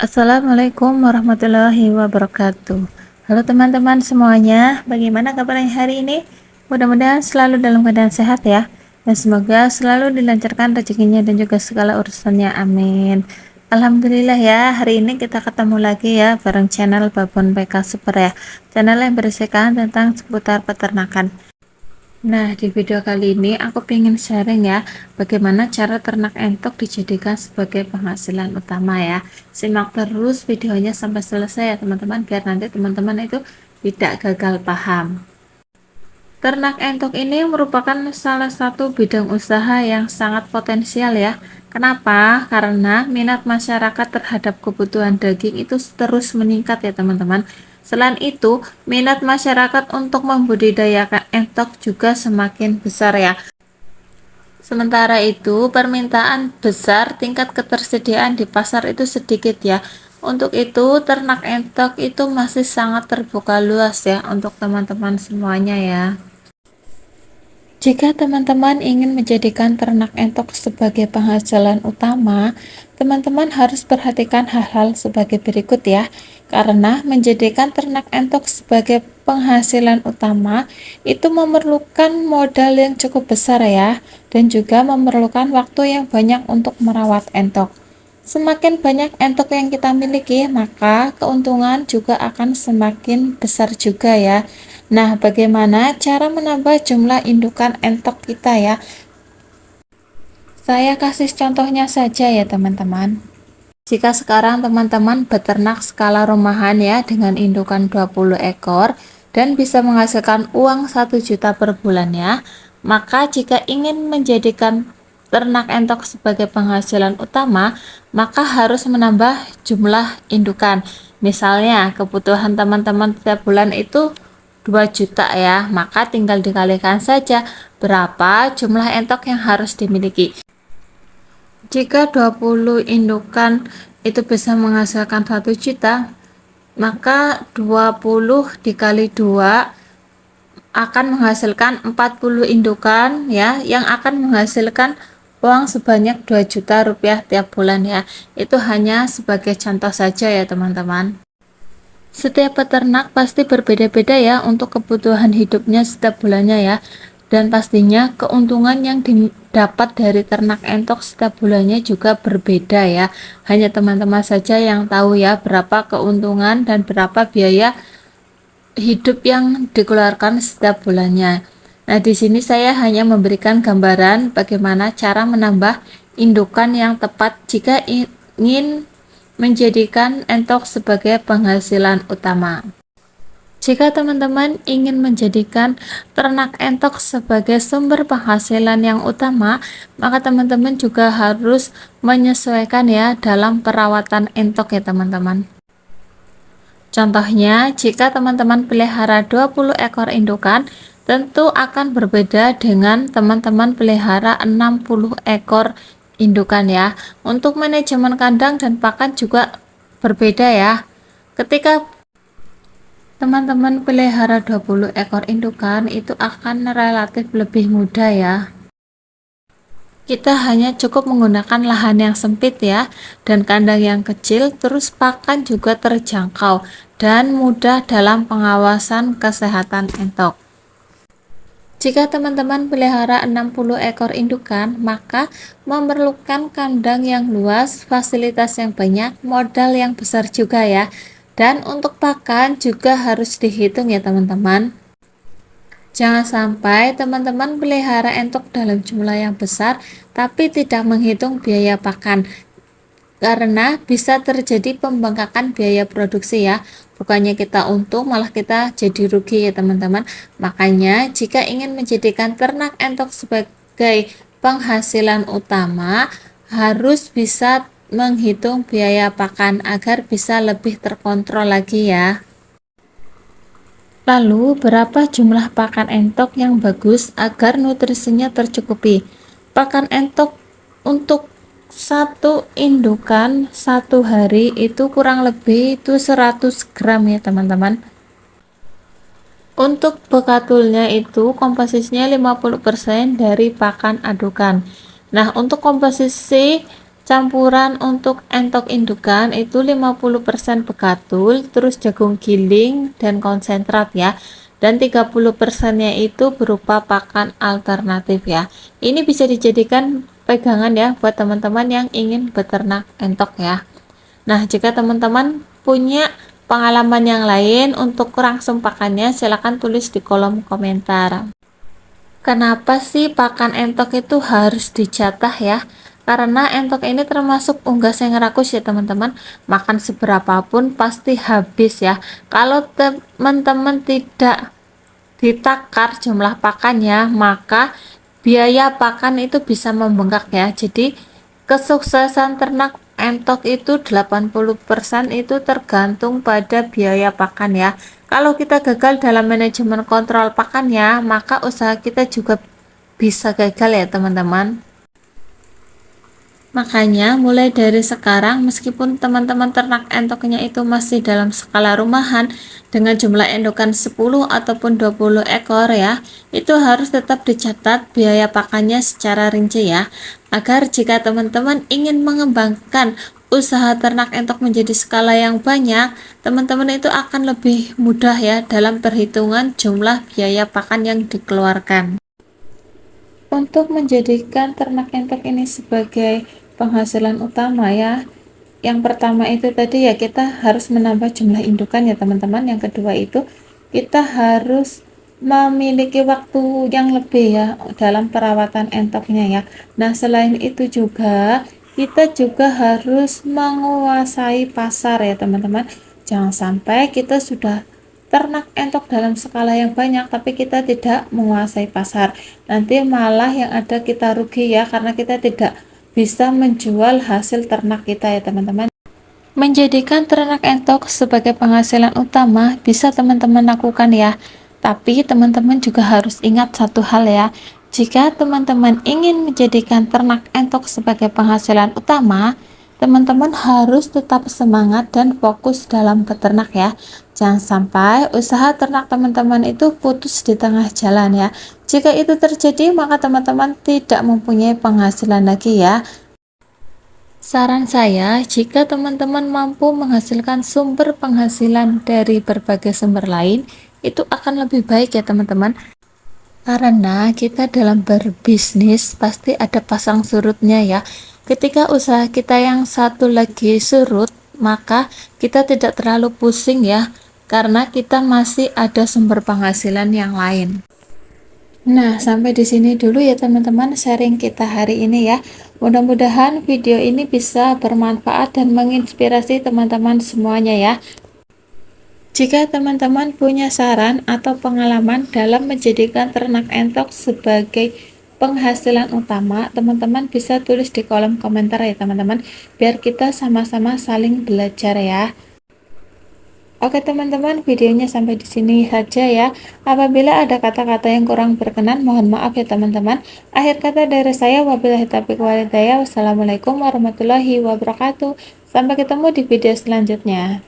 Assalamualaikum warahmatullahi wabarakatuh. Halo teman-teman semuanya, bagaimana kabarnya hari ini? Mudah-mudahan selalu dalam keadaan sehat ya, dan semoga selalu dilancarkan rezekinya dan juga segala urusannya, amin. Alhamdulillah ya, hari ini kita ketemu lagi ya bareng channel Babon PK Super ya, channel yang berisikan tentang seputar peternakan. Nah, di video kali ini aku pengen sharing ya, bagaimana cara ternak entok dijadikan sebagai penghasilan utama ya. Simak terus videonya sampai selesai ya teman-teman, biar nanti teman-teman itu tidak gagal paham. Ternak entok ini merupakan salah satu bidang usaha yang sangat potensial ya. Kenapa? Karena minat masyarakat terhadap kebutuhan daging itu terus meningkat ya teman-teman. Selain itu, minat masyarakat untuk membudidayakan entok juga semakin besar ya. Sementara itu, permintaan besar, tingkat ketersediaan di pasar itu sedikit ya. Untuk itu, ternak entok itu masih sangat terbuka luas ya untuk teman-teman semuanya ya. Jika teman-teman ingin menjadikan ternak entok sebagai penghasilan utama, teman-teman harus perhatikan hal-hal sebagai berikut ya. Karena menjadikan ternak entok sebagai penghasilan utama itu memerlukan modal yang cukup besar ya, dan juga memerlukan waktu yang banyak untuk merawat entok. Semakin banyak entok yang kita miliki, maka keuntungan juga akan semakin besar juga ya. Nah, bagaimana cara menambah jumlah indukan entok kita ya? Saya kasih contohnya saja ya teman-teman. Jika sekarang teman-teman beternak skala rumahan ya dengan indukan 20 ekor dan bisa menghasilkan uang 1 juta per bulannya, maka jika ingin menjadikan ternak entok sebagai penghasilan utama, maka harus menambah jumlah indukan. Misalnya kebutuhan teman-teman setiap bulan itu 2 juta ya, maka tinggal dikalikan saja berapa jumlah entok yang harus dimiliki. Jika 20 indukan itu bisa menghasilkan 1 juta, maka 20 dikali 2 akan menghasilkan 40 indukan ya, yang akan menghasilkan uang sebanyak 2 juta rupiah tiap bulan ya. Itu hanya sebagai contoh saja ya teman-teman. Setiap peternak pasti berbeda-beda ya untuk kebutuhan hidupnya setiap bulannya ya. Dan pastinya keuntungan yang didapat dari ternak entok setiap bulannya juga berbeda ya. Hanya teman-teman saja yang tahu ya berapa keuntungan dan berapa biaya hidup yang dikeluarkan setiap bulannya. Nah, di sini saya hanya memberikan gambaran bagaimana cara menambah indukan yang tepat jika ingin menjadikan entok sebagai penghasilan utama. Jika teman-teman ingin menjadikan ternak entok sebagai sumber penghasilan yang utama, maka teman-teman juga harus menyesuaikan ya dalam perawatan entok ya teman-teman. Contohnya, jika teman-teman pelihara 20 ekor indukan, tentu akan berbeda dengan teman-teman pelihara 60 ekor indukan ya. Untuk manajemen kandang dan pakan juga berbeda ya. Ketika teman-teman pelihara 20 ekor indukan, itu akan relatif lebih mudah ya. Kita hanya cukup menggunakan lahan yang sempit ya, dan kandang yang kecil, terus pakan juga terjangkau dan mudah dalam pengawasan kesehatan entok. Jika teman-teman pelihara 60 ekor indukan, maka memerlukan kandang yang luas, fasilitas yang banyak, modal yang besar juga ya. Dan untuk pakan juga harus dihitung ya teman-teman. Jangan sampai teman-teman pelihara entok dalam jumlah yang besar tapi tidak menghitung biaya pakan, karena bisa terjadi pembengkakan biaya produksi ya. Bukannya kita untung, malah kita jadi rugi ya teman-teman. Makanya jika ingin menjadikan ternak entok sebagai penghasilan utama, harus bisa menghitung biaya pakan agar bisa lebih terkontrol lagi ya. Lalu, berapa jumlah pakan entok yang bagus agar nutrisinya tercukupi? Pakan entok untuk satu indukan satu hari itu kurang lebih itu 100 gram ya teman-teman. Untuk bekatulnya itu komposisinya 50% dari pakan adukan. Nah, untuk komposisi campuran untuk entok indukan itu 50% bekatul, terus jagung giling dan konsentrat ya. Dan 30%-nya itu berupa pakan alternatif ya. Ini bisa dijadikan pegangan ya buat teman-teman yang ingin beternak entok ya. Nah, jika teman-teman punya pengalaman yang lain untuk rangsum pakannya, silahkan tulis di kolom komentar. Kenapa sih pakan entok itu harus dicatah ya? Karena entok ini termasuk unggas yang rakus ya teman-teman. Makan seberapapun pasti habis ya. Kalau teman-teman tidak ditakar jumlah pakannya, maka biaya pakan itu bisa membengkak ya. Jadi kesuksesan ternak entok itu 80% itu tergantung pada biaya pakan ya. Kalau kita gagal dalam manajemen kontrol pakannya, maka usaha kita juga bisa gagal ya teman-teman. Makanya mulai dari sekarang, meskipun teman-teman ternak entoknya itu masih dalam skala rumahan dengan jumlah endokan 10 ataupun 20 ekor ya, itu harus tetap dicatat biaya pakannya secara rinci ya, agar jika teman-teman ingin mengembangkan usaha ternak entok menjadi skala yang banyak, teman-teman itu akan lebih mudah ya dalam perhitungan jumlah biaya pakan yang dikeluarkan. Untuk menjadikan ternak entok ini sebagai penghasilan utama ya, yang pertama itu tadi ya, kita harus menambah jumlah indukan ya teman-teman. Yang kedua itu kita harus memiliki waktu yang lebih ya dalam perawatan entoknya ya. Nah, selain itu juga kita juga harus menguasai pasar ya teman-teman. Jangan sampai kita sudah ternak entok dalam skala yang banyak tapi kita tidak menguasai pasar, nanti malah yang ada kita rugi ya, karena kita tidak bisa menjual hasil ternak kita ya teman-teman. Menjadikan ternak entok sebagai penghasilan utama bisa teman-teman lakukan ya, tapi teman-teman juga harus ingat satu hal ya. Jika teman-teman ingin menjadikan ternak entok sebagai penghasilan utama, teman-teman harus tetap semangat dan fokus dalam beternak ya. Jangan sampai usaha ternak teman-teman itu putus di tengah jalan ya. Jika itu terjadi, maka teman-teman tidak mempunyai penghasilan lagi ya. Saran saya, jika teman-teman mampu menghasilkan sumber penghasilan dari berbagai sumber lain, itu akan lebih baik ya teman-teman. Karena kita dalam berbisnis pasti ada pasang surutnya ya. Ketika usaha kita yang satu lagi surut, maka kita tidak terlalu pusing ya, karena kita masih ada sumber penghasilan yang lain. Nah, sampai di sini dulu ya teman-teman sharing kita hari ini ya. Mudah-mudahan video ini bisa bermanfaat dan menginspirasi teman-teman semuanya ya. Jika teman-teman punya saran atau pengalaman dalam menjadikan ternak entok sebagai penghasilan utama, teman-teman bisa tulis di kolom komentar ya teman-teman, biar kita sama-sama saling belajar ya. Oke teman-teman, videonya sampai di sini saja ya. Apabila ada kata-kata yang kurang berkenan, mohon maaf ya teman-teman. Akhir kata dari saya, wabillahi taufiq walhidayah. Wassalamualaikum warahmatullahi wabarakatuh. Sampai ketemu di video selanjutnya.